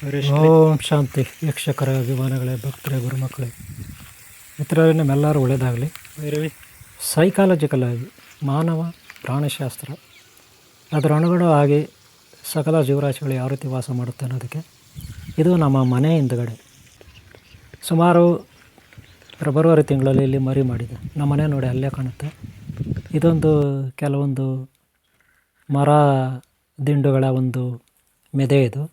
ಓಂ ಶಾಂತಿ. ವೀಕ್ಷಕರ ಅಭಿಮಾನಿಗಳೇ, ಭಕ್ತರೇ, ಗುರುಮಕ್ಕಳೇ, ಮಿತ್ರರೇ, ನಮ್ಮೆಲ್ಲರೂ ಒಳ್ಳೆಯದಾಗಲಿ. ಸೈಕಾಲಜಿಕಲ್ ಆಗಿ ಮಾನವ ಪ್ರಾಣಿಶಾಸ್ತ್ರ ಅದರ ಅಣುಗುಣವಾಗಿ ಸಕಲ ಜೀವರಾಶಿಗಳು ಯಾವ ರೀತಿ ವಾಸ ಮಾಡುತ್ತೆ ಅನ್ನೋದಕ್ಕೆ ಇದು ನಮ್ಮ ಮನೆ ಹಿಂದುಗಡೆ ಸುಮಾರು ಫೆಬ್ರವರಿ ತಿಂಗಳಲ್ಲಿ ಇಲ್ಲಿ ಮರಿ ಮಾಡಿದೆ. ನಮ್ಮ ಮನೆ ನೋಡಿ ಅಲ್ಲೇ ಕಾಣುತ್ತೆ. ಇದೊಂದು ಕೆಲವೊಂದು ಮರ ದಿಂಡುಗಳ ಒಂದು ಮೆದೆ. ಇದು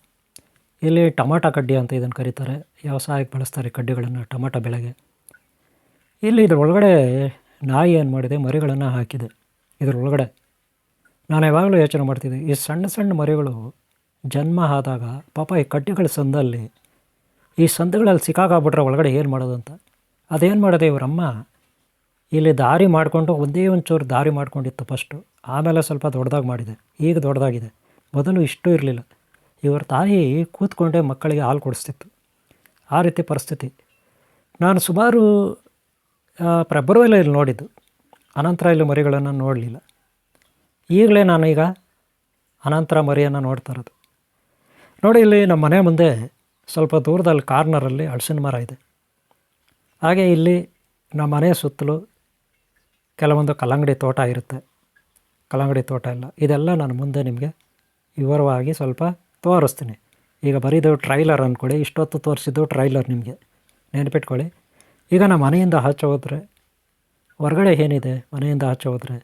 ಇಲ್ಲಿ ಟೊಮಾಟೊ ಕಡ್ಡಿ ಅಂತ ಇದನ್ನು ಕರೀತಾರೆ. ವ್ಯವಸಾಯಕ್ಕೆ ಬಳಸ್ತಾರೆ ಕಡ್ಡಿಗಳನ್ನು ಟೊಮಾಟೊ ಬೆಳೆಗೆ. ಇಲ್ಲಿ ಇದರೊಳಗಡೆ ನಾಯಿ ಏನು ಮಾಡಿದೆ, ಮರಿಗಳನ್ನು ಹಾಕಿದೆ ಇದರೊಳಗಡೆ. ನಾನು ಯಾವಾಗಲೂ ಯೋಚನೆ ಮಾಡ್ತಿದ್ದೆ, ಈ ಸಣ್ಣ ಸಣ್ಣ ಮರಿಗಳು ಜನ್ಮ ಆದಾಗ ಪಾಪ ಈ ಕಡ್ಡಿಗಳ ಸಂದಲ್ಲಿ ಈ ಸಂದುಗಳಲ್ಲಿ ಸಿಕ್ಕಾಗ್ಬಿಟ್ರೆ ಒಳಗಡೆ ಏನು ಮಾಡೋದು ಅಂತ. ಅದೇನು ಮಾಡಿದೆ ಇವರಮ್ಮ, ಇಲ್ಲಿ ದಾರಿ ಮಾಡಿಕೊಂಡು ಒಂದೇ ಒಂಚೂರು ದಾರಿ ಮಾಡ್ಕೊಂಡಿತ್ತು ಫಸ್ಟು. ಆಮೇಲೆ ಸ್ವಲ್ಪ ದೊಡ್ಡದಾಗಿ ಮಾಡಿದೆ. ಈಗ ದೊಡ್ಡದಾಗಿದೆ. ಮೊದಲು ಇಷ್ಟು ಇರಲಿಲ್ಲ. ಇವರ ತಾಯಿ ಕೂತ್ಕೊಂಡೇ ಮಕ್ಕಳಿಗೆ ಹಾಲು ಕೊಡಿಸ್ತಿತ್ತು. ಆ ರೀತಿ ಪರಿಸ್ಥಿತಿ ನಾನು ಸುಮಾರು ಫೆಬ್ರವರಿಯಲ್ಲಿ ನೋಡಿದ್ದು. ಅನಂತರ ಇಲ್ಲಿ ಮರಿಗಳನ್ನು ನೋಡಲಿಲ್ಲ. ಈಗಲೇ ನಾನೀಗ ಅನಂತರ ಮರಿಯನ್ನು ನೋಡ್ತಾ ಇರೋದು. ನೋಡಿ, ಇಲ್ಲಿ ನಮ್ಮ ಮನೆ ಮುಂದೆ ಸ್ವಲ್ಪ ದೂರದಲ್ಲಿ ಕಾರ್ನರಲ್ಲಿ ಹಲಸಿನ ಮರ ಇದೆ. ಹಾಗೆ ಇಲ್ಲಿ ನಮ್ಮ ಮನೆ ಸುತ್ತಲೂ ಕೆಲವೊಂದು ಕಲ್ಲಂಗಡಿ ತೋಟ ಇರುತ್ತೆ. ಕಲ್ಲಂಗಡಿ ತೋಟ ಎಲ್ಲ ಇದೆಲ್ಲ ನಾನು ಮುಂದೆ ನಿಮಗೆ ವಿವರವಾಗಿ ಸ್ವಲ್ಪ ತೋರಿಸ್ತೀನಿ. ಈಗ ಬರೀದು ಟ್ರೈಲರ್ ಅಂದ್ಕೊಳ್ಳಿ. ಇಷ್ಟೊತ್ತು ತೋರಿಸಿದ್ದು ಟ್ರೈಲರ್ ನಿಮಗೆ ನೆನಪಿಟ್ಕೊಳ್ಳಿ. ಈಗ ನಮ್ಮ ಮನೆಯಿಂದ ಆಚೆ ಹೋದರೆ ಹೊರಗಡೆ ಏನಿದೆ, ಮನೆಯಿಂದ ಆಚೆ ಹೋದರೆ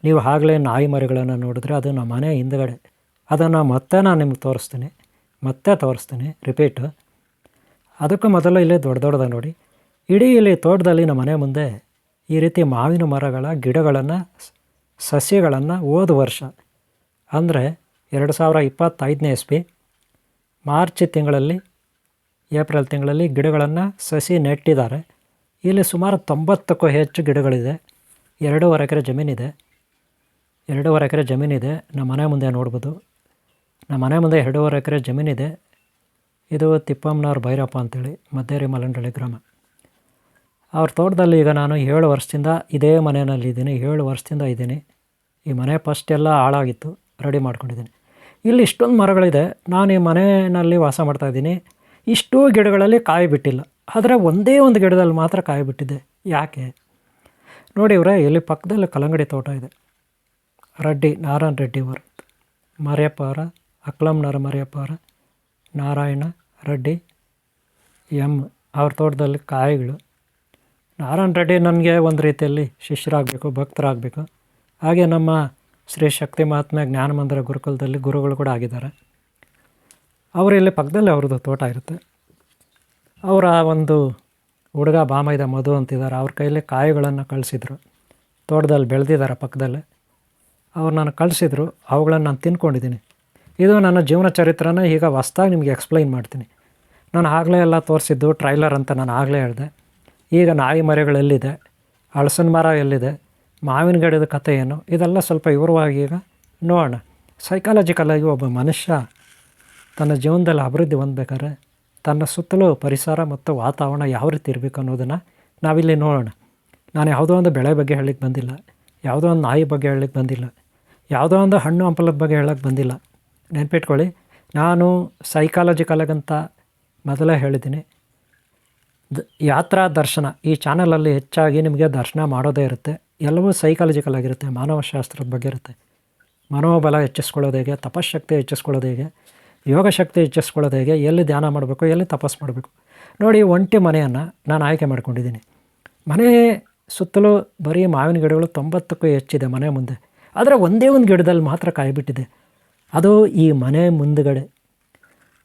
ನೀವು ಆಗಲೇ ನಾಯಿ ಮರಿಗಳನ್ನು ನೋಡಿದ್ರೆ ಅದು ನಮ್ಮ ಮನೆ ಹಿಂದುಗಡೆ. ಅದನ್ನು ಮತ್ತೆ ನಾನು ನಿಮ್ಗೆ ತೋರಿಸ್ತೀನಿ ರಿಪೀಟು. ಅದಕ್ಕೂ ಮೊದಲು ಇಲ್ಲಿ ದೊಡ್ಡ ದೊಡ್ಡದಾಗಿ ನೋಡಿ. ಇಡೀ ಇಲ್ಲಿ ತೋಟದಲ್ಲಿ ನಮ್ಮ ಮನೆ ಮುಂದೆ ಈ ರೀತಿ ಮಾವಿನ ಮರಗಳ ಗಿಡಗಳನ್ನು, ಸಸ್ಯಗಳನ್ನು ಹೋದ ವರ್ಷ ಅಂದರೆ 2025ನೇ ಇಸ್ವಿ ಮಾರ್ಚ್ ತಿಂಗಳಲ್ಲಿ, ಏಪ್ರಿಲ್ ತಿಂಗಳಲ್ಲಿ ಗಿಡಗಳನ್ನು ಸಸಿ ನೆಟ್ಟಿದ್ದಾರೆ. ಇಲ್ಲಿ ಸುಮಾರು 90ಕ್ಕೂ ಹೆಚ್ಚು ಗಿಡಗಳಿದೆ. 2.5 ಎಕರೆ ಜಮೀನಿದೆ. 2.5 ಎಕರೆ ಜಮೀನಿದೆ. ನಮ್ಮ ಮನೆ ಮುಂದೆ ನೋಡ್ಬೋದು. ನಮ್ಮ ಮನೆ ಮುಂದೆ 2.5 ಎಕರೆ ಜಮೀನಿದೆ. ಇದು ತಿಪ್ಪಮ್ಮನವ್ರ ಭೈರಪ್ಪ ಅಂತೇಳಿ, ಮದ್ದೇರಿ ಮಲ್ಲಂಡಳ್ಳಿ ಗ್ರಾಮ. ಅವ್ರ ತೋಟದಲ್ಲಿ ಈಗ ನಾನು 7 ವರ್ಷದಿಂದ ಇದೇ ಮನೆಯಲ್ಲಿದ್ದೀನಿ. 7 ವರ್ಷದಿಂದ ಇದ್ದೀನಿ. ಈ ಮನೆ ಫಸ್ಟ್ ಎಲ್ಲ ಹಾಳಾಗಿತ್ತು, ರೆಡಿ ಮಾಡ್ಕೊಂಡಿದ್ದೀನಿ. ಇಲ್ಲಿ ಇಷ್ಟೊಂದು ಮರಗಳಿದೆ. ನಾನು ಈ ಮನೆಯಲ್ಲಿ ವಾಸ ಮಾಡ್ತಾಯಿದ್ದೀನಿ. ಇಷ್ಟೂ ಗಿಡಗಳಲ್ಲಿ ಕಾಯಿ ಬಿಟ್ಟಿಲ್ಲ. ಆದರೆ ಒಂದೇ ಒಂದು ಗಿಡದಲ್ಲಿ ಮಾತ್ರ ಕಾಯಿ ಬಿಟ್ಟಿದೆ. ಯಾಕೆ ನೋಡಿ ಇವರೇ, ಇಲ್ಲಿ ಪಕ್ಕದಲ್ಲಿ ಕಲ್ಲಂಗಡಿ ತೋಟ ಇದೆ. ನಾರಾಯಣ ರೆಡ್ಡಿ ಅವರು, ಮರಿಯಪ್ಪ ಅವರ, ಅಕ್ಲಮ್ನವರ ಮರಿಯಪ್ಪ ಅವರ, ನಾರಾಯಣ ರೆಡ್ಡಿ ಅವ್ರ ತೋಟದಲ್ಲಿ ಕಾಯಿಗಳು. ನಾರಾಯಣ ರೆಡ್ಡಿ ನನಗೆ ಒಂದು ರೀತಿಯಲ್ಲಿ ಶಿಷ್ಯರಾಗಬೇಕು, ಭಕ್ತರಾಗಬೇಕು. ಹಾಗೆ ನಮ್ಮ ಶ್ರೀ ಶಕ್ತಿ ಮಹಾತ್ಮ ಜ್ಞಾನ ಮಂದಿರ ಗುರುಕುಲದಲ್ಲಿ ಗುರುಗಳು ಕೂಡ ಆಗಿದ್ದಾರೆ. ಅವರು ಇಲ್ಲಿ ಪಕ್ಕದಲ್ಲಿ ಅವ್ರದ್ದು ತೋಟ ಇರುತ್ತೆ. ಅವರ ಒಂದು ಹುಡುಗ ಬಾಮೈದ ಮಧು ಅಂತಿದ್ದಾರೆ. ಅವ್ರ ಕೈಯಲ್ಲಿ ಕಾಯಿಗಳನ್ನು ಕಳಿಸಿದ್ರು. ತೋಟದಲ್ಲಿ ಬೆಳೆದಿದ್ದಾರೆ ಪಕ್ಕದಲ್ಲೇ. ಅವ್ರು ನಾನು ಕಳಿಸಿದ್ರು. ಅವುಗಳನ್ನು ನಾನು ತಿನ್ಕೊಂಡಿದ್ದೀನಿ. ಇದು ನನ್ನ ಜೀವನ ಚರಿತ್ರೆನ ಈಗ ಹೊಸ್ದಾಗಿ ನಿಮಗೆ ಎಕ್ಸ್ಪ್ಲೈನ್ ಮಾಡ್ತೀನಿ. ನಾನು ಆಗಲೇ ಎಲ್ಲ ತೋರಿಸಿದ್ದು ಟ್ರೈಲರ್ ಅಂತ ನಾನು ಆಗಲೇ ಹೇಳಿದೆ. ಈಗ ನಾಯಿ ಮರಿಗಳೆಲ್ಲಿದೆ, ಹಲಸಿನ ಮರ ಎಲ್ಲಿದೆ, ಮಾವಿನ ಗಿಡದ ಕಥೆ ಏನು, ಇದೆಲ್ಲ ಸ್ವಲ್ಪ ವಿವರವಾಗಿ ಈಗ ನೋಡೋಣ. ಸೈಕಾಲಜಿಕಲಾಗಿ ಒಬ್ಬ ಮನುಷ್ಯ ತನ್ನ ಜೀವನದಲ್ಲಿ ಅಭಿವೃದ್ಧಿ ಹೊಂದಬೇಕಾದ್ರೆ ತನ್ನ ಸುತ್ತಲೂ ಪರಿಸರ ಮತ್ತು ವಾತಾವರಣ ಯಾವ ರೀತಿ ಇರಬೇಕು ಅನ್ನೋದನ್ನು ನಾವಿಲ್ಲಿ ನೋಡೋಣ. ನಾನು ಯಾವುದೋ ಒಂದು ಬೆಳೆ ಬಗ್ಗೆ ಹೇಳಲಿಕ್ಕೆ ಬಂದಿಲ್ಲ, ಯಾವುದೋ ಒಂದು ನಾಯಿ ಬಗ್ಗೆ ಹೇಳಲಿಕ್ಕೆ ಬಂದಿಲ್ಲ, ಯಾವುದೋ ಒಂದು ಹಣ್ಣು ಹಂಪಲದ ಬಗ್ಗೆ ಹೇಳೋಕ್ಕೆ ಬಂದಿಲ್ಲ. ನೆನ್ಪಿಟ್ಕೊಳ್ಳಿ, ನಾನು ಸೈಕಾಲಜಿಕಲಾಗಂತ ಮೊದಲೇ ಹೇಳಿದ್ದೀನಿ. ಯಾತ್ರಾ ದರ್ಶನ ಈ ಚಾನಲಲ್ಲಿ ಹೆಚ್ಚಾಗಿ ನಿಮಗೆ ದರ್ಶನ ಮಾಡೋದೇ ಇರುತ್ತೆ. ಎಲ್ಲವೂ ಸೈಕಾಲಜಿಕಲ್ ಆಗಿರುತ್ತೆ, ಮಾನವಶಾಸ್ತ್ರದ ಬಗ್ಗೆ ಇರುತ್ತೆ. ಮನೋಬಲ ಹೆಚ್ಚಿಸ್ಕೊಳ್ಳೋದು ಹೇಗೆ, ತಪಶಕ್ತಿ ಹೆಚ್ಚಿಸ್ಕೊಳ್ಳೋದು ಹೇಗೆ, ಯೋಗ ಶಕ್ತಿ ಹೆಚ್ಚಿಸ್ಕೊಳ್ಳೋದು ಹೇಗೆ, ಎಲ್ಲಿ ಧ್ಯಾನ ಮಾಡಬೇಕು, ಎಲ್ಲಿ ತಪಸ್ಸು ಮಾಡಬೇಕು. ನೋಡಿ, ಒಂಟಿ ಮನೆಯನ್ನು ನಾನು ಆಯ್ಕೆ ಮಾಡ್ಕೊಂಡಿದ್ದೀನಿ. ಮನೆ ಸುತ್ತಲೂ ಬರೀ ಮಾವಿನ ಗಿಡಗಳು 90ಕ್ಕೂ ಹೆಚ್ಚಿದೆ ಮನೆ ಮುಂದೆ. ಆದರೆ ಒಂದೇ ಒಂದು ಗಿಡದಲ್ಲಿ ಮಾತ್ರ ಕಾಯಿ ಬಿಟ್ಟಿದೆ. ಅದು ಈ ಮನೆ ಮುಂದುಗಡೆ.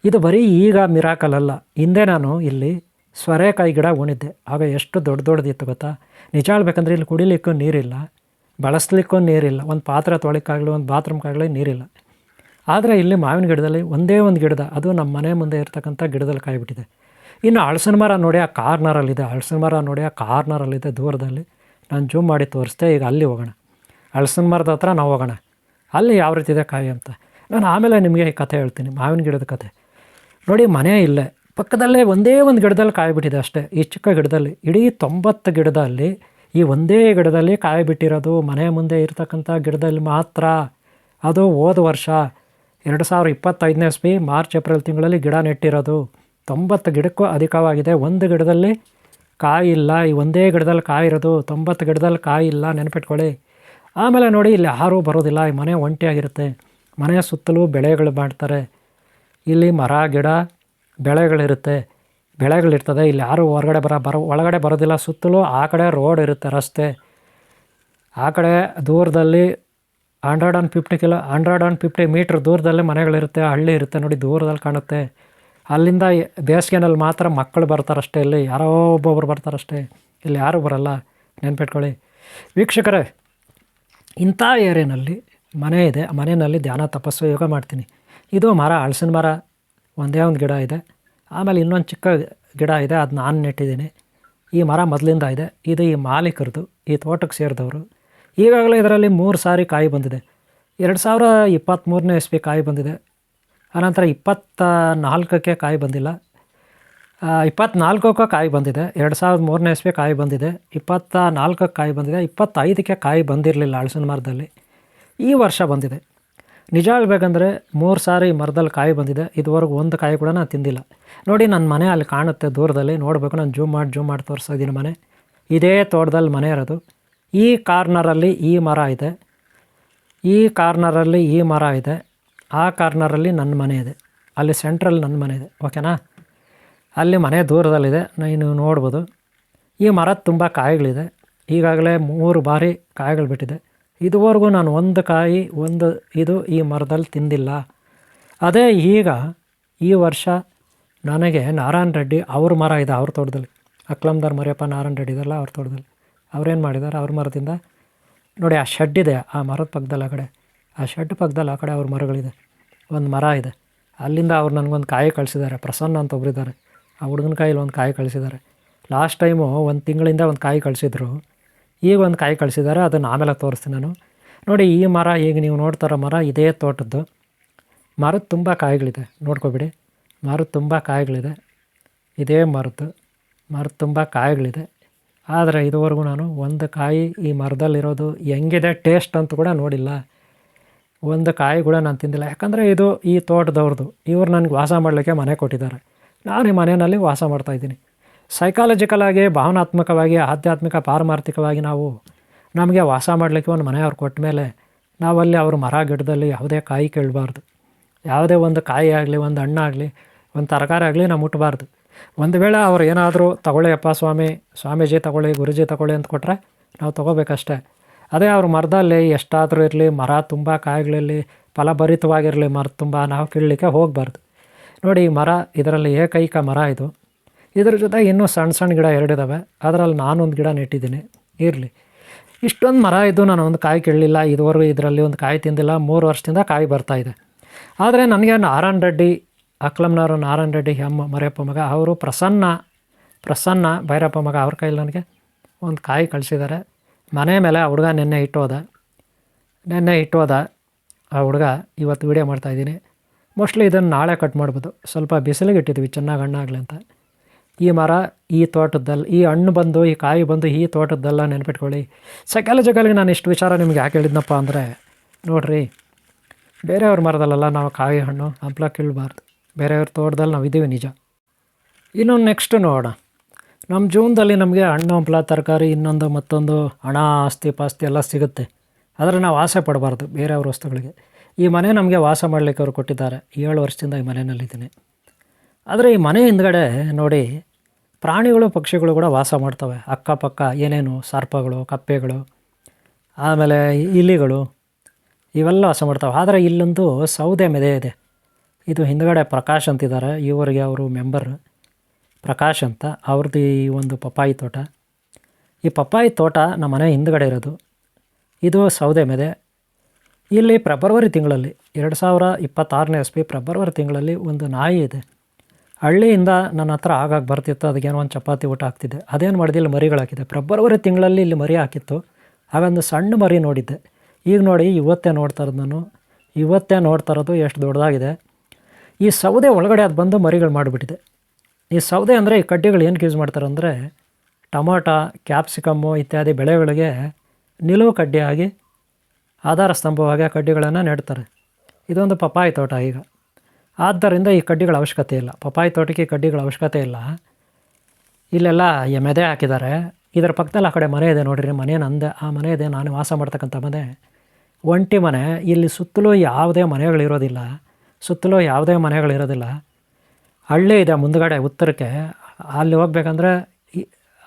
ಇದು ಬರೀ ಈಗ ಮಿರಾಕಲ್ ಅಲ್ಲ. ಹಿಂದೆ ನಾನು ಇಲ್ಲಿ ಸೋರೆಕಾಯಿ ಗಿಡ ಉಣಿದ್ದೆ. ಆಗ ಎಷ್ಟು ದೊಡ್ಡದಿತ್ತು ಗೊತ್ತಾ. ನಿಜ ಹೇಳ್ಬೇಕಂದ್ರೆ ಇಲ್ಲಿ ಕುಡಿಲಿಕ್ಕೂ ನೀರಿಲ್ಲ, ಬಳಸಲಿಕ್ಕೂ ನೀರಿಲ್ಲ, ಒಂದು ಪಾತ್ರೆ ತೊಳಿಕಾಗಲಿ, ಒಂದು ಬಾತ್ರೂಮ್ಗಾಗಲಿ ನೀರಿಲ್ಲ. ಆದರೆ ಇಲ್ಲಿ ಮಾವಿನ ಗಿಡದಲ್ಲಿ ಒಂದೇ ಒಂದು ಗಿಡದ, ಅದು ನಮ್ಮ ಮನೆ ಮುಂದೆ ಇರ್ತಕ್ಕಂಥ ಗಿಡದಲ್ಲಿ ಕಾಯಿ ಬಿಟ್ಟಿದೆ. ಇನ್ನು ಹಲಸಿನ ಮರ ನೋಡಿ ಆ ಕಾರ್ನರಲ್ಲಿದೆ, ದೂರದಲ್ಲಿ. ನಾನು ಜೂಮ್ ಮಾಡಿ ತೋರಿಸ್ದೆ. ಈಗ ಅಲ್ಲಿ ಹೋಗೋಣ, ಹಲಸಿನ ಮರದ ಹತ್ರ ನಾವು ಹೋಗೋಣ. ಅಲ್ಲಿ ಯಾವ ರೀತಿ ಇದೆ ಕಾಯಿ ಅಂತ ನಾನು ಆಮೇಲೆ ನಿಮಗೆ ಈ ಕಥೆ ಹೇಳ್ತೀನಿ, ಮಾವಿನ ಗಿಡದ ಕಥೆ. ನೋಡಿ, ಮನೆ ಇಲ್ಲೇ ಪಕ್ಕದಲ್ಲೇ ಒಂದೇ ಒಂದು ಗಿಡದಲ್ಲಿ ಕಾಯಿ ಬಿಟ್ಟಿದೆ ಅಷ್ಟೇ. ಈ ಚಿಕ್ಕ ಗಿಡದಲ್ಲಿ, ಇಡೀ 90 ಗಿಡದಲ್ಲಿ ಈ ಒಂದೇ ಗಿಡದಲ್ಲಿ ಕಾಯಿ ಬಿಟ್ಟಿರೋದು ಮನೆ ಮುಂದೆ ಇರ್ತಕ್ಕಂಥ ಗಿಡದಲ್ಲಿ ಮಾತ್ರ. ಅದು ಹೋದ ವರ್ಷ 2025ನೇ ಇಸ್ವಿ ಮಾರ್ಚ್ ಏಪ್ರಿಲ್ ತಿಂಗಳಲ್ಲಿ ಗಿಡ ನೆಟ್ಟಿರೋದು. 90 ಗಿಡಕ್ಕೂ ಅಧಿಕವಾಗಿದೆ. ಒಂದು ಗಿಡದಲ್ಲಿ ಕಾಯಿ ಇಲ್ಲ. ಈ ಒಂದೇ ಗಿಡದಲ್ಲಿ ಕಾಯಿ ಇರೋದು, 90 ಗಿಡದಲ್ಲಿ ಕಾಯಿ ಇಲ್ಲ, ನೆನಪಿಟ್ಕೊಳ್ಳಿ. ಆಮೇಲೆ ನೋಡಿ, ಇಲ್ಲಿ ಯಾರೂ ಬರೋದಿಲ್ಲ. ಈ ಮನೆ ಒಂಟಿಯಾಗಿರುತ್ತೆ. ಮನೆಯ ಸುತ್ತಲೂ ಬೆಳೆಗಳು ಮಾಡ್ತಾರೆ. ಇಲ್ಲಿ ಮರ ಗಿಡ ಬೆಳೆಗಳಿರುತ್ತೆ, ಬೆಳೆಗಳಿರ್ತದೆ. ಇಲ್ಲಿ ಯಾರೂ ಹೊರಗಡೆ ಒಳಗಡೆ ಬರೋದಿಲ್ಲ. ಸುತ್ತಲೂ ಆ ಕಡೆ ರೋಡ್ ಇರುತ್ತೆ, ರಸ್ತೆ. ಆ ಕಡೆ ದೂರದಲ್ಲಿ 150 ಮೀಟ್ರ್ ದೂರದಲ್ಲಿ ಮನೆಗಳಿರುತ್ತೆ, ಹಳ್ಳಿ ಇರುತ್ತೆ. ನೋಡಿ, ದೂರದಲ್ಲಿ ಕಾಣುತ್ತೆ. ಅಲ್ಲಿಂದ ಬೇಸಿಗೆನಲ್ಲಿ ಮಾತ್ರ ಮಕ್ಕಳು ಬರ್ತಾರಷ್ಟೇ. ಇಲ್ಲಿ ಯಾರೋ ಒಬ್ಬೊಬ್ರು ಬರ್ತಾರಷ್ಟೇ, ಇಲ್ಲಿ ಯಾರೂ ಬರಲ್ಲ, ನೆನ್ಪಿಟ್ಕೊಳ್ಳಿ ವೀಕ್ಷಕರೇ. ಇಂಥ ಏರಿಯಾನಲ್ಲಿ ಮನೆ ಇದೆ. ಮನೆಯಲ್ಲಿ ಧ್ಯಾನ, ತಪಸ್ಸು, ಯೋಗ ಮಾಡ್ತೀನಿ. ಇದು ಮರ, ಹಲಸಿನ ಮರ ಒಂದೇ ಒಂದು ಗಿಡ ಇದೆ. ಆಮೇಲೆ ಇನ್ನೊಂದು ಚಿಕ್ಕ ಗಿಡ ಇದೆ, ಅದು ನಾನು ನೆಟ್ಟಿದ್ದೀನಿ. ಈ ಮರ ಮೊದಲಿಂದ ಇದೆ. ಇದು ಈ ಮಾಲೀಕರದು, ಈ ತೋಟಕ್ಕೆ ಸೇರಿದವರು. ಈಗಾಗಲೇ ಇದರಲ್ಲಿ 3 ಸಾರಿ ಕಾಯಿ ಬಂದಿದೆ. 2023ನೇ ಇಸ್ವಿ ಕಾಯಿ ಬಂದಿದೆ. ಆನಂತರ 24ಕ್ಕೆ ಕಾಯಿ ಬಂದಿಲ್ಲ. 24ಕ್ಕೂ ಕಾಯಿ ಬಂದಿದೆ. 2003ನೇ ಇಸ್ವಿ ಕಾಯಿ ಬಂದಿದೆ. 24ಕ್ಕೆ ಕಾಯಿ ಬಂದಿದೆ. 25ಕ್ಕೆ ಕಾಯಿ ಬಂದಿರಲಿಲ್ಲ ಹಲಸಿನ ಮರದಲ್ಲಿ. ಈ ವರ್ಷ ಬಂದಿದೆ. ನಿಜ ಹೇಳ್ಬೇಕಂದ್ರೆ 3 ಸಾರಿ ಮರದಲ್ಲಿ ಕಾಯಿ ಬಂದಿದೆ. ಇದುವರೆಗೂ ಒಂದು ಕಾಯಿ ಕೂಡ ನಾನು ತಿಂದಿಲ್ಲ. ನೋಡಿ, ನನ್ನ ಮನೆ ಅಲ್ಲಿ ಕಾಣುತ್ತೆ ದೂರದಲ್ಲಿ, ನೋಡಬೇಕು. ನಾನು ಜೂಮ್ ಮಾಡಿ ತೋರಿಸ್ತಾ ಇದ್ದೀನಿ ಮನೆ. ಇದೇ ತೋಟದಲ್ಲಿ ಮನೆ ಇರೋದು. ಈ ಕಾರ್ನರಲ್ಲಿ ಈ ಮರ ಇದೆ, ಈ ಕಾರ್ನರಲ್ಲಿ ಈ ಮರ ಇದೆ, ಆ ಕಾರ್ನರಲ್ಲಿ ನನ್ನ ಮನೆ ಇದೆ, ಅಲ್ಲಿ ಸೆಂಟ್ರಲ್ಲಿ ನನ್ನ ಮನೆ ಇದೆ. ಓಕೆನಾ? ಅಲ್ಲಿ ಮನೆ ದೂರದಲ್ಲಿದೆ, ನೀವು ನೋಡ್ಬೋದು. ಈ ಮರದ ತುಂಬ ಕಾಯಿಗಳಿದೆ. ಈಗಾಗಲೇ 3 ಬಾರಿ ಕಾಯಿಗಳು ಬಿಟ್ಟಿದೆ. ಇದುವರೆಗೂ ನಾನು ಒಂದು ಕಾಯಿ ಈ ಮರದಲ್ಲಿ ತಿಂದಿಲ್ಲ. ಅದೇ ಈಗ ಈ ವರ್ಷ ನನಗೆ ನಾರಾಯಣ ರೆಡ್ಡಿ ಅವ್ರ ಮರ ಇದೆ, ಅವ್ರ ತೋಟದಲ್ಲಿ. ಅಕ್ಲಮ್ದಾರ್ ಮರಿಯಪ್ಪ ನಾರಾಯಣ ರೆಡ್ಡಿ ಇದಲ್ಲ, ಅವ್ರ ತೋಟದಲ್ಲಿ. ಅವ್ರೇನು ಮಾಡಿದ್ದಾರೆ, ಅವ್ರ ಮರದಿಂದ ನೋಡಿ, ಆ ಶೆಡ್ ಇದೆ, ಆ ಮರದ ಪಕ್ಕದಲ್ಲಿ ಆ ಕಡೆ, ಆ ಶೆಡ್ ಪಕ್ಕದಲ್ಲಿ ಆ ಕಡೆ ಅವ್ರ ಮರಗಳಿದೆ. ಒಂದು ಮರ ಇದೆ, ಅಲ್ಲಿಂದ ಅವ್ರು ನನಗೊಂದು ಕಾಯಿ ಕಳಿಸಿದ್ದಾರೆ. ಪ್ರಸನ್ನ ಅಂತ ಒಬ್ಬರಿದ್ದಾರೆ, ಆ ಹುಡುಗನ ಕಾಯಲ್ಲಿ ಒಂದು ಕಾಯಿ ಕಳಿಸಿದ್ದಾರೆ. ಲಾಸ್ಟ್ ಟೈಮು 1 ತಿಂಗಳಿಂದ ಒಂದು ಕಾಯಿ ಕಳಿಸಿದ್ರು. ಈಗ ಒಂದು ಕಾಯಿ ಕಳಿಸಿದ್ದಾರೆ, ಅದನ್ನು ಆಮೇಲೆ ತೋರಿಸ್ತೀನಿ ನಾನು. ನೋಡಿ, ಈ ಮರ, ಈಗ ನೀವು ನೋಡ್ತಾರೋ ಮರ ಇದೇ ತೋಟದ್ದು. ಮರದ ತುಂಬ ಕಾಯಿಗಳಿದೆ, ನೋಡ್ಕೊಬಿಡಿ. ಮರದ ತುಂಬ ಕಾಯಿಗಳಿದೆ, ಇದೇ ಮರದ ತುಂಬ ಕಾಯಿಗಳಿದೆ. ಆದರೆ ಇದುವರೆಗೂ ನಾನು ಒಂದು ಕಾಯಿ ಈ ಮರದಲ್ಲಿರೋದು ಹೆಂಗಿದೆ ಟೇಸ್ಟ್ ಅಂತೂ ಕೂಡ ನೋಡಿಲ್ಲ. ಒಂದು ಕಾಯಿ ಕೂಡ ನಾನು ತಿಂದಿಲ್ಲ. ಯಾಕಂದರೆ ಇದು ಈ ತೋಟದವ್ರದ್ದು. ಇವ್ರು ನನಗೆ ವಾಸ ಮಾಡಲಿಕ್ಕೆ ಮನೆ ಕೊಟ್ಟಿದ್ದಾರೆ. ನಾನು ಈ ಮನೆಯಲ್ಲಿ ವಾಸ ಮಾಡ್ತಾಯಿದ್ದೀನಿ. ಸೈಕಾಲಜಿಕಲ್ ಆಗಿ, ಭಾವನಾತ್ಮಕವಾಗಿ, ಆಧ್ಯಾತ್ಮಿಕ, ಪಾರಮಾರ್ಥಿಕವಾಗಿ ನಮಗೆ ವಾಸ ಮಾಡಲಿಕ್ಕೆ ಒಂದು ಮನೆ ಅವ್ರು ಕೊಟ್ಟ ಮೇಲೆ ನಾವಲ್ಲಿ ಅವ್ರ ಮರ ಗಿಡದಲ್ಲಿ ಯಾವುದೇ ಕಾಯಿ ಕೇಳಬಾರ್ದು. ಯಾವುದೇ ಒಂದು ಕಾಯಿ ಆಗಲಿ, ಒಂದು ಹಣ್ಣಾಗಲಿ, ಒಂದು ತರಕಾರಿ ಆಗಲಿ ನಾವು ಮುಟ್ಟಬಾರ್ದು. ಒಂದು ವೇಳೆ ಅವ್ರು ಏನಾದರೂ ತಗೊಳ್ಳಿಯಪ್ಪ ಸ್ವಾಮೀಜಿ ತಗೊಳ್ಳಿ, ಗುರುಜಿ ತಗೊಳ್ಳಿ ಅಂತ ಕೊಟ್ಟರೆ ನಾವು ತೊಗೋಬೇಕಷ್ಟೇ. ಅದೇ ಅವ್ರ ಮರದಲ್ಲಿ ಎಷ್ಟಾದರೂ ಇರಲಿ, ಮರ ತುಂಬ ಕಾಯಿಗಳಲ್ಲಿ ಫಲಭರಿತವಾಗಿರಲಿ, ಮರದ ತುಂಬ ನಾವು ಕೀಳಲಿಕ್ಕೆ ಹೋಗಬಾರ್ದು. ನೋಡಿ, ಈ ಮರ ಇದರಲ್ಲಿ ಏಕೈಕ ಮರ ಇದು. ಇದ್ರ ಜೊತೆ ಇನ್ನೂ ಸಣ್ಣ ಸಣ್ಣ ಗಿಡ 2 ಇದ್ದಾವೆ. ಅದರಲ್ಲಿ ನಾನೊಂದು ಗಿಡ ನೆಟ್ಟಿದ್ದೀನಿ. ಇರಲಿ, ಇಷ್ಟೊಂದು ಮರ ಇದ್ದು ನಾನು ಒಂದು ಕಾಯಿ ಕೀಳಲಿಲ್ಲ. ಇದುವರೆಗೂ ಇದರಲ್ಲಿ ಒಂದು ಕಾಯಿ ತಿಂದಿಲ್ಲ. 3 ವರ್ಷದಿಂದ ಕಾಯಿ ಬರ್ತಾಯಿದೆ. ಆದರೆ ನನಗೆ ನಾರಾಯಣ ರೆಡ್ಡಿ, ಅಕ್ಲಮ್ನವರು ನಾರಾಯಣ ರೆಡ್ಡಿ ಮರಿಯಪ್ಪ ಮಗ, ಅವರು ಪ್ರಸನ್ನ ಭೈರಪ್ಪ ಮಗ, ಅವ್ರ ಕೈಯಲ್ಲಿ ನನಗೆ ಒಂದು ಕಾಯಿ ಕಳಿಸಿದ್ದಾರೆ. ಮನೆ ಮೇಲೆ ಆ ಹುಡುಗ ನೆನ್ನೆ ಇಟ್ಟೋದ. ಆ ಹುಡುಗ ಇವತ್ತು ವೀಡಿಯೋ ಮಾಡ್ತಾಯಿದ್ದೀನಿ. ಮೋಸ್ಟ್ಲಿ ಇದನ್ನು ನಾಳೆ ಕಟ್ ಮಾಡ್ಬೋದು. ಸ್ವಲ್ಪ ಬಿಸಿಲಿಗೆ ಇಟ್ಟಿದ್ವಿ ಚೆನ್ನಾಗಿ ಹಣ್ಣಾಗಲಿ ಅಂತ. ಈ ಮರ ಈ ತೋಟದಲ್ಲಿ, ಈ ಹಣ್ಣು ಬಂದು, ಈ ಕಾಯಿ ಬಂದು ಈ ತೋಟದ್ದೆಲ್ಲ ನೆನಪಿಟ್ಕೊಳ್ಳಿ. ಸೈಕಾಲಜಿಕಲ್ಗೆ ನಾನು ಇಷ್ಟು ವಿಚಾರ ನಿಮ್ಗೆ ಯಾಕೆ ಹೇಳಿದ್ನಪ್ಪ ಅಂದರೆ, ನೋಡಿರಿ, ಬೇರೆಯವ್ರ ಮರದಲ್ಲೆಲ್ಲ ನಾವು ಕಾಯಿ ಹಣ್ಣು ಹಂಪ್ಲ ಕೀಳಬಾರ್ದು. ಬೇರೆಯವ್ರ ತೋಟದಲ್ಲಿ ನಾವು ಇದ್ದೀವಿ ನಿಜ. ಇನ್ನೊಂದು ನೆಕ್ಸ್ಟ್ ನೋಡೋಣ. ನಮ್ಮ ಜೀವನದಲ್ಲಿ ನಮಗೆ ಹಣ್ಣು ಹಂಪ್ಲ, ತರಕಾರಿ, ಇನ್ನೊಂದು ಮತ್ತೊಂದು, ಹಣ, ಆಸ್ತಿ ಪಾಸ್ತಿ ಎಲ್ಲ ಸಿಗುತ್ತೆ. ಆದರೆ ನಾವು ಆಸೆ ಪಡಬಾರ್ದು ಬೇರೆಯವ್ರ ವಸ್ತುಗಳಿಗೆ. ಈ ಮನೆ ನಮಗೆ ವಾಸ ಮಾಡಲಿಕ್ಕೆ ಅವರು ಕೊಟ್ಟಿದ್ದಾರೆ. 7 ವರ್ಷದಿಂದ ಈ ಮನೆಯಲ್ಲಿದ್ದೀನಿ. ಆದರೆ ಈ ಮನೆ ಹಿಂದ್ಗಡೆ ನೋಡಿ, ಪ್ರಾಣಿಗಳು, ಪಕ್ಷಿಗಳು ಕೂಡ ವಾಸ ಮಾಡ್ತವೆ. ಅಕ್ಕಪಕ್ಕ ಏನೇನು ಸರ್ಪಗಳು, ಕಪ್ಪೆಗಳು, ಆಮೇಲೆ ಇಲಿಗಳು ಇವೆಲ್ಲ ವಾಸ ಮಾಡ್ತವೆ. ಆದರೆ ಇಲ್ಲೊಂದು ಸೌದೆ ಮೆದೆ ಇದೆ. ಇದು ಹಿಂದ್ಗಡೆ ಪ್ರಕಾಶ್ ಅಂತಿದ್ದಾರೆ, ಇವರಿಗೆ ಅವರು ಮೆಂಬರ್ ಪ್ರಕಾಶ್ ಅಂತ. ಅವ್ರದ್ದು ಈ ಒಂದು ಪಪ್ಪಾಯಿ ತೋಟ. ಈ ಪಪ್ಪಾಯಿ ತೋಟ ನಮ್ಮ ಮನೆ ಹಿಂದ್ಗಡೆ ಇರೋದು. ಇದು ಸೌದೆ ಮೆದೆ. ಇಲ್ಲಿ ಫೆಬ್ರವರಿ ತಿಂಗಳಲ್ಲಿ 2026ನೇ ಇಸ್ವಿ ಫೆಬ್ರವರಿ ತಿಂಗಳಲ್ಲಿ ಒಂದು ನಾಯಿ ಇದೆ. ಹಳ್ಳಿಯಿಂದ ನನ್ನ ಹತ್ರ ಆಗಾಗ ಬರ್ತಿತ್ತು. ಅದಕ್ಕೇನೋ ಒಂದು ಚಪಾತಿ ಊಟ ಹಾಕ್ತಿದ್ದೆ. ಅದೇನು ಮಾಡಿದೆ, ಇಲ್ಲಿ ಮರಿಗಳು ಹಾಕಿದ್ದೆ. ಫೆಬ್ರವರಿ ತಿಂಗಳಲ್ಲಿ ಇಲ್ಲಿ ಮರಿ ಹಾಕಿತ್ತು. ಆಗೊಂದು ಸಣ್ಣ ಮರಿ ನೋಡಿದ್ದೆ. ಈಗ ನೋಡಿ, ಇವತ್ತೇ ನೋಡ್ತಾ ಇರೋದು ಎಷ್ಟು ದೊಡ್ಡದಾಗಿದೆ. ಈ ಸೌದೆ ಒಳಗಡೆ ಅದು ಬಂದು ಮರಿಗಳು ಮಾಡಿಬಿಟ್ಟಿದೆ. ಈ ಸೌದೆ ಅಂದರೆ ಈ ಕಡ್ಡಿಗಳು ಏನಕ್ಕೆ ಯೂಸ್ ಮಾಡ್ತಾರೆ ಅಂದರೆ, ಟೊಮಾಟೊ, ಕ್ಯಾಪ್ಸಿಕಮ್ಮು ಇತ್ಯಾದಿ ಬೆಳೆಗಳಿಗೆ ನಿಲುವು ಕಡ್ಡಿಯಾಗಿ, ಆಧಾರ ಸ್ತಂಭವಾಗಿ ಆ ಕಡ್ಡಿಗಳನ್ನು ನೆಡ್ತಾರೆ. ಇದೊಂದು ಪಪ್ಪಾಯಿ ತೋಟ ಈಗ. ಆದ್ದರಿಂದ ಈ ಕಡ್ಡಿಗಳ ಅವಶ್ಯಕತೆ ಇಲ್ಲ. ಪಪ್ಪಾಯಿ ತೋಟಕ್ಕೆ ಕಡ್ಡಿಗಳ ಅವಶ್ಯಕತೆ ಇಲ್ಲ. ಇಲ್ಲೆಲ್ಲ ಮೆದೆ ಹಾಕಿದ್ದಾರೆ. ಇದರ ಪಕ್ಕದಲ್ಲಿ ಆ ಕಡೆ ಮನೆ ಇದೆ ನೋಡಿರಿ, ಮನೆ ನಂದೆ. ಆ ಮನೆ ಇದೆ, ನಾನು ವಾಸ ಮಾಡ್ತಕ್ಕಂಥ ಮನೆ. ಒಂಟಿ ಮನೆ. ಇಲ್ಲಿ ಸುತ್ತಲೂ ಯಾವುದೇ ಮನೆಗಳಿರೋದಿಲ್ಲ. ಹಳ್ಳಿ ಇದೆ ಮುಂದುಗಡೆ ಉತ್ತರಕ್ಕೆ. ಅಲ್ಲಿ ಹೋಗ್ಬೇಕಂದ್ರೆ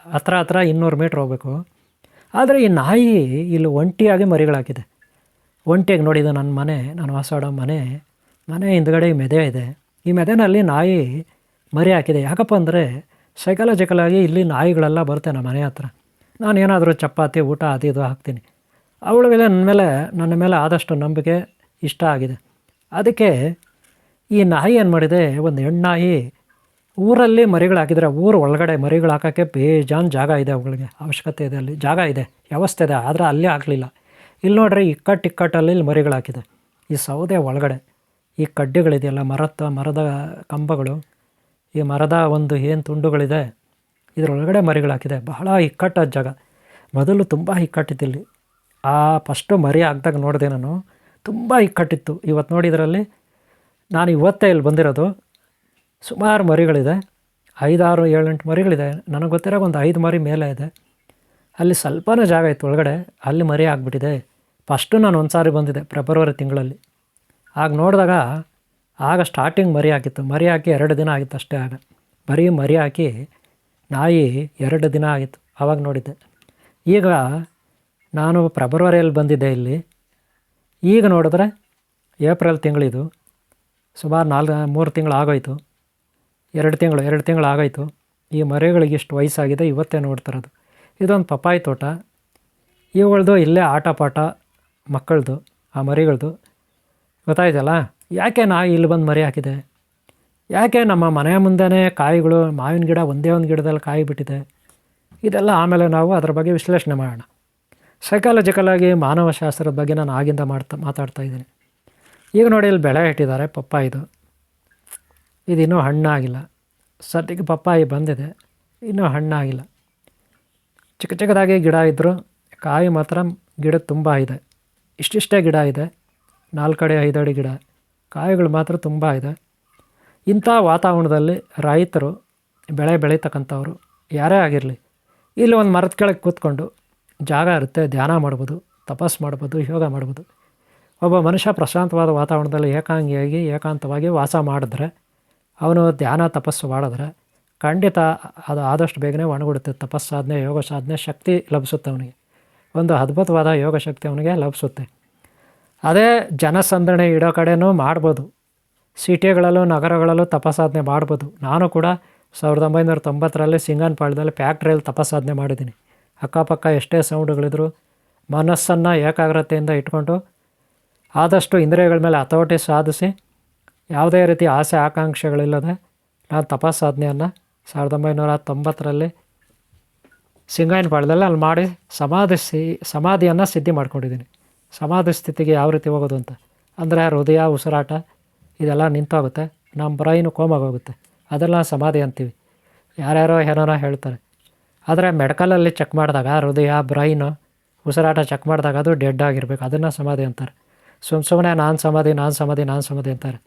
ಹತ್ರ 200 ಮೀಟ್ರ್ ಹೋಗಬೇಕು. ಆದರೆ ಈ ನಾಯಿ ಇಲ್ಲಿ ಒಂಟಿಯಾಗಿ ಮರಿಗಳಾಕಿದೆ. ಒಂಟಿಯಾಗಿ ನೋಡಿದೆ ನನ್ನ ಮನೆ, ನಾನು ವಾಸ ಮಾಡೋ ಮನೆ ಹಿಂದುಗಡೆ ಈ ಮೆದೆ ಇದೆ. ಈ ಮೆದೆನಲ್ಲಿ ನಾಯಿ ಮರಿ ಹಾಕಿದೆ. ಯಾಕಪ್ಪ ಅಂದರೆ ಸೈಕಲಾಜಿಕಲಾಗಿ ಇಲ್ಲಿ ನಾಯಿಗಳೆಲ್ಲ ಬರುತ್ತೆ ನಮ್ಮ ಮನೆ ಹತ್ರ. ನಾನೇನಾದರೂ ಚಪಾತಿ ಊಟ ಅದು ಇದು ಹಾಕ್ತೀನಿ. ಅವಳಿಗೆ ನನ್ನ ಮೇಲೆ ಆದಷ್ಟು ನಂಬಿಕೆ ಇಷ್ಟ ಆಗಿದೆ. ಅದಕ್ಕೆ ಈ ನಾಯಿ ಏನು ಮಾಡಿದೆ, ಒಂದು ಹೆಣ್ಣಾಯಿ ಊರಲ್ಲಿ ಮರಿಗಳು ಹಾಕಿದರೆ ಊರು ಒಳಗಡೆ ಮರಿಗಳು ಹಾಕೋಕ್ಕೆ ಬೇಜಾನ್ ಜಾಗ ಇದೆ. ಅವುಗಳಿಗೆ ಅವಶ್ಯಕತೆ ಇದೆ, ಅಲ್ಲಿ ಜಾಗ ಇದೆ, ವ್ಯವಸ್ಥೆ ಇದೆ. ಆದರೆ ಅಲ್ಲೇ ಆಗಲಿಲ್ಲ. ಇಲ್ಲಿ ನೋಡ್ರಿ, ಇಕ್ಕಟ್ಟಲ್ಲಿ ಇಲ್ಲಿ ಮರಿಗಳು ಹಾಕಿದೆ. ಈ ಸೌದೆ ಒಳಗಡೆ ಈ ಕಡ್ಡಿಗಳಿದೆಯಲ್ಲ, ಮರದ ಕಂಬಗಳು, ಈ ಮರದ ಒಂದು ಏನು ತುಂಡುಗಳಿದೆ, ಇದರೊಳಗಡೆ ಮರಿಗಳು ಹಾಕಿದೆ. ಬಹಳ ಇಕ್ಕಟ್ಟಾದ ಜಾಗ. ಮೊದಲು ತುಂಬ ಇಕ್ಕಟ್ಟಿತ್ತು. ಫಸ್ಟು ಮರಿ ಹಾಕಿದಾಗ ನೋಡಿದೆ ನಾನು, ತುಂಬ ಇಕ್ಕಟ್ಟಿತ್ತು. ಇವತ್ತು ನೋಡಿದ್ರಲ್ಲಿ ನಾನು ಇವತ್ತೇ ಇಲ್ಲಿ ಬಂದಿರೋದು. ಸುಮಾರು ಮರಿಗಳಿದೆ, 5, 6, 7, 8 ಮರಿಗಳಿದೆ. ನನಗೆ ಗೊತ್ತಿರೋ ಒಂದು 5 ಮರಿ ಮೇಲೆ ಇದೆ. ಅಲ್ಲಿ ಸ್ವಲ್ಪನೇ ಜಾಗ ಇತ್ತು ಒಳಗಡೆ, ಅಲ್ಲಿ ಮರಿ ಆಗಿಬಿಟ್ಟಿದೆ. ಫಸ್ಟು ನಾನು ಒಂದು ಸಾರಿ ಬಂದಿದ್ದೆ ಫೆಬ್ರವರಿ ತಿಂಗಳಲ್ಲಿ. ಆಗ ನೋಡಿದಾಗ ಆಗ ಸ್ಟಾರ್ಟಿಂಗ್ ಮರಿ ಹಾಕಿತ್ತು. ಮರಿ ಹಾಕಿ 2 ದಿನ ಆಗಿತ್ತು ಅಷ್ಟೇ. ಆಗ ಬರೀ ಮರಿ ಹಾಕಿ ನಾಯಿ 2 ದಿನ ಆಗಿತ್ತು, ಆವಾಗ ನೋಡಿದ್ದೆ. ಈಗ ನಾನು ಫೆಬ್ರವರಿಯಲ್ಲಿ ಬಂದಿದ್ದೆ ಇಲ್ಲಿ. ಈಗ ನೋಡಿದ್ರೆ ಏಪ್ರಿಲ್ ತಿಂಗಳಿದು. ಸುಮಾರು 3 ತಿಂಗಳು ಆಗೋಯ್ತು. 2 ತಿಂಗಳು ಆಗೋಯ್ತು. ಈ ಮರಿಗಳಿಗೆ ಇಷ್ಟು ವಯಸ್ಸಾಗಿದೆ, ಇವತ್ತೇ ನೋಡ್ತಿರೋದು. ಇದೊಂದು ಪಪ್ಪಾಯಿ ತೋಟ. ಇವುಗಳದ್ದು ಇಲ್ಲೇ ಆಟ ಪಾಠ ಮಕ್ಕಳದು, ಆ ಮರಿಗಳದು. ಗೊತ್ತಾಯ್ತಲ್ಲ ಯಾಕೆ ನಾಯಿ ಇಲ್ಲಿ ಬಂದು ಮರಿ ಹಾಕಿದೆ, ಯಾಕೆ ನಮ್ಮ ಮನೆಯ ಮುಂದೆನೇ ಕಾಯಿಗಳು, ಮಾವಿನ ಗಿಡ ಒಂದೇ ಒಂದು ಗಿಡದಲ್ಲಿ ಕಾಯಿ ಬಿಟ್ಟಿದೆ. ಇದೆಲ್ಲ ಆಮೇಲೆ ನಾವು ಅದರ ಬಗ್ಗೆ ವಿಶ್ಲೇಷಣೆ ಮಾಡೋಣ. ಸೈಕಾಲಜಿಕಲಾಗಿ ಮಾನವಶಾಸ್ತ್ರದ ಬಗ್ಗೆ ನಾನು ಆಗಿಂದ ಮಾತಾಡ್ತಾ ಇದ್ದೀನಿ. ಈಗ ನೋಡಿ, ಇಲ್ಲಿ ಬೆಳೆ ಇಟ್ಟಿದ್ದಾರೆ ಪಪ್ಪಾಯಿದು. ಇದು ಇನ್ನೂ ಹಣ್ಣಾಗಿಲ್ಲ. ಸದ್ಯಕ್ಕೆ ಪಪ್ಪಾಯಿ ಬಂದಿದೆ, ಇನ್ನೂ ಹಣ್ಣಾಗಿಲ್ಲ. ಚಿಕ್ಕದಾಗಿ ಗಿಡ ಇದ್ದರೂ ಕಾಯಿ ಮಾತ್ರ ಗಿಡ ತುಂಬ ಇದೆ. ಇಷ್ಟಿಷ್ಟೇ ಗಿಡ ಇದೆ, 4 ಅಡಿ 5 ಅಡಿ ಗಿಡ. ಕಾಯಿಗಳು ಮಾತ್ರ ತುಂಬ ಇದೆ. ಇಂಥ ವಾತಾವರಣದಲ್ಲಿ ರೈತರು ಬೆಳೆ ಬೆಳೀತಕ್ಕಂಥವ್ರು ಯಾರೇ ಆಗಿರಲಿ, ಇಲ್ಲಿ ಒಂದು ಮರದ ಕೆಳಗೆ ಕೂತ್ಕೊಂಡು ಜಾಗ ಇರುತ್ತೆ, ಧ್ಯಾನ ಮಾಡ್ಬೋದು, ತಪಸ್ಸು ಮಾಡ್ಬೋದು, ಯೋಗ ಮಾಡ್ಬೋದು. ಒಬ್ಬ ಮನುಷ್ಯ ಪ್ರಶಾಂತವಾದ ವಾತಾವರಣದಲ್ಲಿ ಏಕಾಂತವಾಗಿ ವಾಸ ಮಾಡಿದ್ರೆ, ಅವನು ಧ್ಯಾನ ತಪಸ್ಸು ಮಾಡಿದ್ರೆ ಖಂಡಿತ ಅದು ಆದಷ್ಟು ಬೇಗನೆ ಒಣಗುಡುತ್ತೆ. ತಪಸ್ಸಾಧನೆ, ಯೋಗ ಸಾಧನೆ ಶಕ್ತಿ ಲಭಿಸುತ್ತೆ ಅವನಿಗೆ. ಒಂದು ಅದ್ಭುತವಾದ ಯೋಗ ಶಕ್ತಿ ಅವನಿಗೆ ಲಭಿಸುತ್ತೆ. ಅದೇ ಜನಸಂದಣಿ ಇಡೋ ಕಡೆನೂ ಮಾಡ್ಬೋದು. ಸಿಟಿಗಳಲ್ಲೂ ನಗರಗಳಲ್ಲೂ ತಪಸ್ಸಾಧನೆ ಮಾಡ್ಬೋದು. ನಾನು ಕೂಡ 1990ರಲ್ಲಿ ಸಿಂಗನಪಾಳ್ಯದಲ್ಲಿ ಫ್ಯಾಕ್ಟ್ರಿಯಲ್ಲಿ ತಪಸ್ಸಾಧನೆ ಮಾಡಿದ್ದೀನಿ. ಅಕ್ಕಪಕ್ಕ ಎಷ್ಟೇ ಸೌಂಡುಗಳಿದ್ರು ಮನಸ್ಸನ್ನು ಏಕಾಗ್ರತೆಯಿಂದ ಇಟ್ಕೊಂಡು ಆದಷ್ಟು ಇಂದ್ರಿಯಗಳ ಮೇಲೆ ಹತೋಟಿ ಸಾಧಿಸಿ ಯಾವುದೇ ರೀತಿ ಆಸೆ ಆಕಾಂಕ್ಷೆಗಳಿಲ್ಲದೆ ನಾನು ತಪಸ್ಸಾಧನೆಯನ್ನು 1990ರಲ್ಲಿ ಸಿಂಗನಪಾಳ್ಯದಲ್ಲಿ ಅಲ್ಲಿ ಮಾಡಿ ಸಮಾಧಿಯನ್ನು ಸಿದ್ಧಿ ಮಾಡ್ಕೊಂಡಿದ್ದೀನಿ. ಸಮಾಧಿ ಸ್ಥಿತಿಗೆ ಯಾವ ರೀತಿ ಹೋಗೋದು ಅಂತ ಅಂದರೆ ಹೃದಯ, ಉಸಿರಾಟ ಇದೆಲ್ಲ ನಿಂತೋಗುತ್ತೆ, ನಮ್ಮ ಬ್ರೈನು ಕೋಮಾಗೋಗುತ್ತೆ. ಅದೆಲ್ಲ ಸಮಾಧಿ ಅಂತೀವಿ. ಯಾರ್ಯಾರೋ ಏನಾರೋ ಹೇಳ್ತಾರೆ. ಆದರೆ ಮೆಡಿಕಲಲ್ಲಿ ಚೆಕ್ ಮಾಡಿದಾಗ ಹೃದಯ, ಬ್ರೈನು, ಉಸಿರಾಟ ಚೆಕ್ ಮಾಡಿದಾಗ ಅದು ಡೆಡ್ ಆಗಿರಬೇಕು. ಅದನ್ನು ಸಮಾಧಿ ಅಂತಾರೆ. ಸುಮ್ಮನೆ ನಾನು ಸಮಾಧಿ ಅಂತಾರೆ.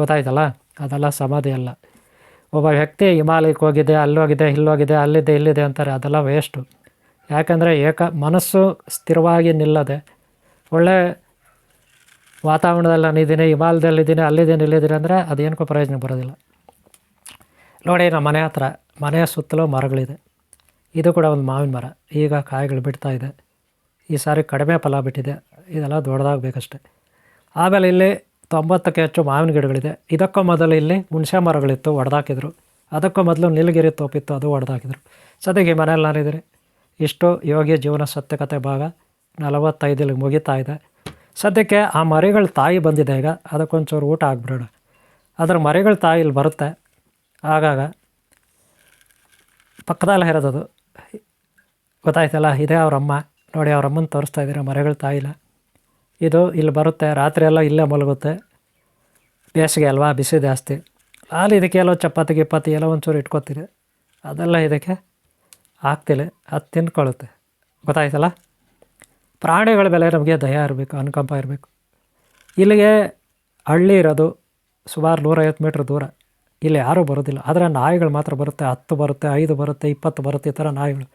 ಗೊತ್ತಾಯ್ತಲ್ಲ, ಅದೆಲ್ಲ ಸಮಾಧಿ ಅಲ್ಲ. ಒಬ್ಬ ವ್ಯಕ್ತಿ ಹಿಮಾಲಯಕ್ಕೆ ಹೋಗಿದೆ, ಅಲ್ಲೋಗಿದೆ, ಇಲ್ಲೋಗಿದೆ, ಇಲ್ಲಿದೆ ಅಂತಾರೆ. ಅದೆಲ್ಲ ವೇಸ್ಟು. ಯಾಕಂದರೆ ಮನಸ್ಸು ಸ್ಥಿರವಾಗಿ ನಿಲ್ಲದೆ ಒಳ್ಳೆ ವಾತಾವರಣದಲ್ಲಿ ನಾನಿದ್ದೀನಿ, ಹಿಮಾಲಯದಲ್ಲಿದ್ದೀನಿ, ಇಲ್ಲಿದ್ದೀನಿ ಅಂದರೆ ಅದೇನಕ್ಕೂ ಪ್ರಯೋಜನ ಬರೋದಿಲ್ಲ. ನೋಡಿ, ನಮ್ಮ ಮನೆ ಹತ್ರ, ಮನೆಯ ಸುತ್ತಲೂ ಮರಗಳಿದೆ. ಇದು ಕೂಡ ಒಂದು ಮಾವಿನ ಮರ. ಈಗ ಕಾಯಿಗಳು ಬಿಡ್ತಾ ಇದೆ. ಈ ಸಾರಿ ಕಡಿಮೆ ಫಲ ಬಿಟ್ಟಿದೆ. ಇದೆಲ್ಲ ದೊಡ್ಡದಾಗಬೇಕಷ್ಟೆ. ಆಮೇಲೆ ಇಲ್ಲಿ 90ಕ್ಕೆ ಹೆಚ್ಚು ಮಾವಿನ ಗಿಡಗಳಿದೆ. ಇದಕ್ಕೂ ಮೊದಲು ಇಲ್ಲಿ ಹುಣಸೆ ಮರಗಳಿತ್ತು, ಒಡೆದಾಕಿದ್ರು. ಅದಕ್ಕೂ ಮೊದಲು ನೀಲಗಿರಿ ತೋಪಿತ್ತು, ಅದು ಒಡೆದಾಕಿದ್ರು. ಸದ್ಯಕ್ಕೆ ಮನೆಯಲ್ಲಿ ನಾನಿದ್ದೀರಿ. ಇಷ್ಟು ಯೋಗಿ ಜೀವನ ಸತ್ಯಕತೆ ಭಾಗ 45 ಮುಗಿತಾ ಇದೆ. ಸದ್ಯಕ್ಕೆ ಆ ಮರಿಗಳ ತಾಯಿ ಬಂದಿದೆ. ಈಗ ಅದಕ್ಕೊಂಚೂರು ಊಟ ಆಗಿಬಿಡೋಣ. ಅದರ ಮರಿಗಳ ತಾಯಿ ಇಲ್ಲಿ ಬರುತ್ತೆ ಆಗಾಗ. ಪಕ್ಕದಲ್ಲೇ ಇರೋದದು, ಗೊತ್ತಾಯ್ತಲ್ಲ. ಇದೇ ಅವರಮ್ಮ. ನೋಡಿ, ಅವರಮ್ಮನ ತೋರಿಸ್ತಾ ಇದ್ದೀರ, ಮರಿಗಳ ತಾಯಿಲ್ಲ. ಇದು ಇಲ್ಲಿ ಬರುತ್ತೆ, ರಾತ್ರಿ ಎಲ್ಲ ಇಲ್ಲೇ ಮಲಗುತ್ತೆ. ಬೇಸಿಗೆ ಅಲ್ವಾ, ಬಿಸಿ ಜಾಸ್ತಿ. ಅಲ್ಲಿ ಇದಕ್ಕೆ ಎಲ್ಲೋ ಚಪಾತಿ ಗಿಪಾತಿ ಎಲ್ಲ ಒಂಚೂರು ಇಟ್ಕೊತೀರಿ, ಅದೆಲ್ಲ ಇದಕ್ಕೆ ಹಾಕ್ತಿಲ್ಲ, ಅದು ತಿನ್ಕೊಳ್ಳುತ್ತೆ. ಗೊತ್ತಾಯ್ತಲ್ಲ. ಪ್ರಾಣಿಗಳ ಬೆಲೆ ನಮಗೆ ದಯ ಇರಬೇಕು, ಅನುಕಂಪ ಇರಬೇಕು. ಇಲ್ಲಿಗೆ ಹಳ್ಳಿ ಇರೋದು ಸುಮಾರು 150 ಮೀಟ್ರ್ ದೂರ. ಇಲ್ಲಿ ಯಾರೂ ಬರೋದಿಲ್ಲ. ಆದರೆ ನಾಯಿಗಳು ಮಾತ್ರ ಬರುತ್ತೆ. 10 ಬರುತ್ತೆ, 5 ಬರುತ್ತೆ, 20 ಬರುತ್ತೆ, ಈ ಥರ ನಾಯಿಗಳು.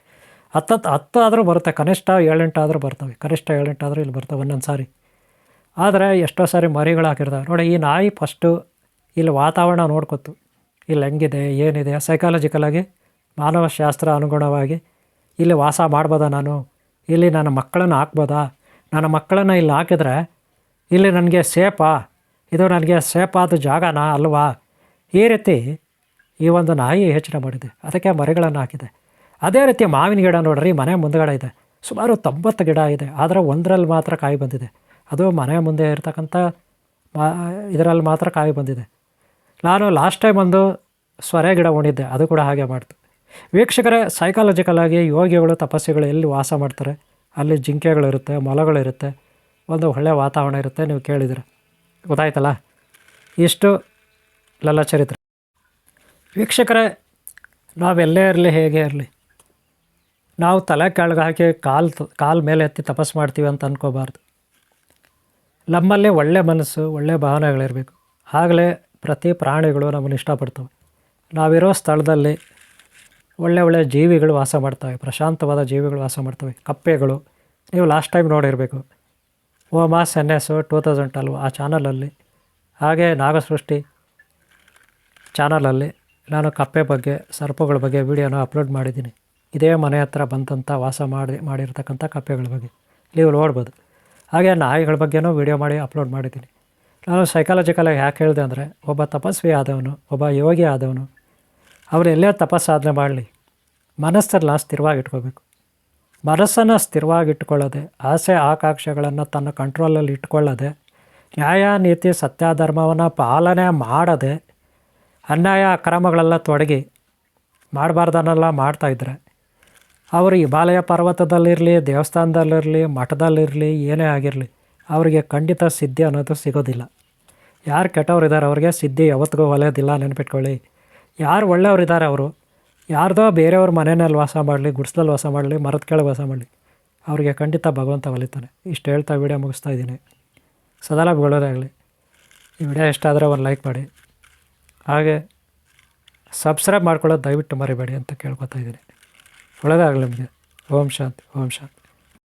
10 ಆದರೂ ಬರುತ್ತೆ, ಕನಿಷ್ಠ 7-8 ಆದರೂ ಬರ್ತವೆ. ಕನಿಷ್ಠ 7-8 ಆದರೂ ಇಲ್ಲಿ ಬರ್ತವೆ ಒಂದೊಂದು ಸಾರಿ. ಆದರೆ ಎಷ್ಟೋ ಸಾರಿ ಮರಿಗಳು ಹಾಕಿರ್ತವೆ. ನೋಡಿ, ಈ ನಾಯಿ ಫಸ್ಟು ಇಲ್ಲಿ ವಾತಾವರಣ ನೋಡ್ಕೊತು, ಇಲ್ಲಿ ಹೆಂಗಿದೆ ಏನಿದೆ, ಸೈಕಾಲಜಿಕಲಾಗಿ ಮಾನವಶಾಸ್ತ್ರ ಅನುಗುಣವಾಗಿ ಇಲ್ಲಿ ವಾಸ ಮಾಡ್ಬೋದಾ, ನಾನು ಇಲ್ಲಿ ನನ್ನ ಮಕ್ಕಳನ್ನು ಹಾಕ್ಬೋದಾ, ನನ್ನ ಮಕ್ಕಳನ್ನು ಇಲ್ಲಿ ಹಾಕಿದರೆ ಇಲ್ಲಿ ನನಗೆ ಸೇಫಾ, ಇದು ನನಗೆ ಸೇಫಾದ ಜಾಗನಾ ಅಲ್ವಾ, ಈ ರೀತಿ ಈ ಒಂದು ನಾಯಿ ಯೋಚನೆ ಮಾಡಿದೆ. ಅದಕ್ಕೆ ಮರಿಗಳನ್ನು ಹಾಕಿದೆ. ಅದೇ ರೀತಿ ಮಾವಿನ ಗಿಡ ನೋಡ್ರಿ, ಮನೆ ಮುಂದುಗಡೆ ಇದೆ, ಸುಮಾರು 90 ಗಿಡ ಇದೆ. ಆದರೆ ಒಂದರಲ್ಲಿ ಮಾತ್ರ ಕಾಯಿ ಬಂದಿದೆ. ಅದು ಮನೆ ಮುಂದೆ ಇರ್ತಕ್ಕಂಥ ಇದರಲ್ಲಿ ಮಾತ್ರ ಕಾಯಿ ಬಂದಿದೆ. ನಾನು ಲಾಸ್ಟ್ ಟೈಮ್ ಒಂದು ಸ್ವರೆ ಗಿಡ ಉಣಿದ್ದೆ, ಅದು ಕೂಡ ಹಾಗೆ ಮಾಡ್ತು. ವೀಕ್ಷಕರೇ, ಸೈಕಾಲಜಿಕಲಾಗಿ ಯೋಗಿಗಳು ತಪಸ್ಸಿಗಳು ಎಲ್ಲಿ ವಾಸ ಮಾಡ್ತಾರೆ ಅಲ್ಲಿ ಜಿಂಕೆಗಳಿರುತ್ತೆ, ಮೊಲಗಳಿರುತ್ತೆ, ಒಂದು ಒಳ್ಳೆಯ ವಾತಾವರಣ ಇರುತ್ತೆ. ನೀವು ಕೇಳಿದರೆ ಗೊತ್ತಾಯ್ತಲ್ಲ. ಇಷ್ಟು ಲಲಚರಿತ್ರೆ. ವೀಕ್ಷಕರೇ, ನಾವೆಲ್ಲೇ ಇರಲಿ ಹೇಗೆ ಇರಲಿ, ನಾವು ತಲೆ ಕೆಳಗೆ ಹಾಕಿ ಕಾಲು ಮೇಲೆ ಎತ್ತಿ ತಪಸ್ಸು ಮಾಡ್ತೀವಿ ಅಂತ ಅಂದ್ಕೋಬಾರ್ದು. ನಮ್ಮಲ್ಲಿ ಒಳ್ಳೆಯ ಮನಸ್ಸು, ಒಳ್ಳೆಯ ಭಾವನೆಗಳಿರಬೇಕು. ಆಗಲೇ ಪ್ರತಿ ಪ್ರಾಣಿಗಳು ನಮ್ಮನ್ನು ಇಷ್ಟಪಡ್ತವೆ. ನಾವಿರೋ ಸ್ಥಳದಲ್ಲಿ ಒಳ್ಳೆಯ ಜೀವಿಗಳು ವಾಸ ಮಾಡ್ತವೆ, ಪ್ರಶಾಂತವಾದ ಜೀವಿಗಳು ವಾಸ ಮಾಡ್ತವೆ. ಕಪ್ಪೆಗಳು, ನೀವು ಲಾಸ್ಟ್ ಟೈಮ್ ನೋಡಿರಬೇಕು, ಓಮಾಸ್ NS 2012 ಆ ಚಾನಲಲ್ಲಿ, ಹಾಗೆ ನಾಗಸೃಷ್ಟಿ ಚಾನಲಲ್ಲಿ ನಾನು ಕಪ್ಪೆ ಬಗ್ಗೆ, ಸರ್ಪಗಳ ಬಗ್ಗೆ ವೀಡಿಯೋನ ಅಪ್ಲೋಡ್ ಮಾಡಿದ್ದೀನಿ. ಇದೇ ಮನೆ ಹತ್ರ ಬಂದಂಥ ವಾಸ ಮಾಡಿರ್ತಕ್ಕಂಥ ಕಪ್ಪೆಗಳ ಬಗ್ಗೆ ನೀವು ನೋಡ್ಬೋದು. ಹಾಗೆ ನಾಯಿಗಳ ಬಗ್ಗೆನೂ ವೀಡಿಯೋ ಮಾಡಿ ಅಪ್ಲೋಡ್ ಮಾಡಿದ್ದೀನಿ. ನಾನು ಸೈಕಾಲಜಿಕಲಾಗಿ ಯಾಕೆ ಹೇಳಿದೆ ಅಂದರೆ, ಒಬ್ಬ ತಪಸ್ವಿ ಆದವನು, ಒಬ್ಬ ಯೋಗಿ ಆದವನು, ಅವರು ಎಲ್ಲೇ ತಪಸ್ಸಾಧನೆ ಮಾಡಲಿ, ಮನಸ್ಸನ್ನು ಸ್ಥಿರವಾಗಿಟ್ಕೋಬೇಕು. ಮನಸ್ಸನ್ನು ಸ್ಥಿರವಾಗಿಟ್ಕೊಳ್ಳೋದೆ, ಆಸೆ ಆಕಾಂಕ್ಷೆಗಳನ್ನು ತನ್ನ ಕಂಟ್ರೋಲಲ್ಲಿ ಇಟ್ಕೊಳ್ಳೋದೆ, ನ್ಯಾಯ ನೀತಿ ಸತ್ಯಧರ್ಮವನ್ನು ಪಾಲನೆ ಮಾಡದೆ ಅನ್ಯಾಯ ಅಕ್ರಮಗಳೆಲ್ಲ ತೊಡಗಿ ಮಾಡಬಾರ್ದನ್ನೆಲ್ಲ ಮಾಡ್ತಾಯಿದ್ರೆ ಅವರು ಹಿಮಾಲಯ ಪರ್ವತದಲ್ಲಿರಲಿ, ದೇವಸ್ಥಾನದಲ್ಲಿರಲಿ, ಮಠದಲ್ಲಿರಲಿ, ಏನೇ ಆಗಿರಲಿ, ಅವರಿಗೆ ಖಂಡಿತ ಸಿದ್ಧಿ ಅನ್ನೋದು ಸಿಗೋದಿಲ್ಲ. ಯಾರು ಕೆಟ್ಟವರಿದ್ದಾರೆ ಅವ್ರಿಗೆ ಸಿದ್ಧಿ ಯಾವತ್ತಿಗೂ ಒಲೆಯೋದಿಲ್ಲ, ನೆನಪಿಟ್ಕೊಳ್ಳಿ. ಯಾರು ಒಳ್ಳೆಯವರಿದ್ದಾರೆ ಅವರು ಯಾರ್ದೋ ಬೇರೆಯವ್ರ ಮನೆಯಲ್ಲಿ ವಾಸ ಮಾಡಲಿ, ಗುಡಿಸ್ಲಲ್ಲಿ ವಾಸ ಮಾಡಲಿ, ಮರದ ಕೆಳಗೆ ವಾಸ ಮಾಡಲಿ, ಅವರಿಗೆ ಖಂಡಿತ ಭಗವಂತ ಒಲಿತಾನೆ. ಇಷ್ಟು ಹೇಳ್ತಾ ವಿಡಿಯೋ ಮುಗಿಸ್ತಾ ಇದ್ದೀನಿ. ಸದಾಲಾಭಗಳೋದಾಗಲಿ. ಈ ವಿಡಿಯೋ ಇಷ್ಟ ಆದರೆ ಒಂದು ಲೈಕ್ ಮಾಡಿ, ಹಾಗೆ ಸಬ್ಸ್ಕ್ರೈಬ್ ಮಾಡ್ಕೊಳ್ಳೋದು ದಯವಿಟ್ಟು ಮರಿಬೇಡಿ ಅಂತ ಕೇಳ್ಕೊತಾ ಇದ್ದೀನಿ. ಒಳ್ಳೆಯದಾಗಲಿ ನಿಮಗೆ. ಓಂ ಶಾಂತಿ, ಓಂ ಶಾಂತಿ.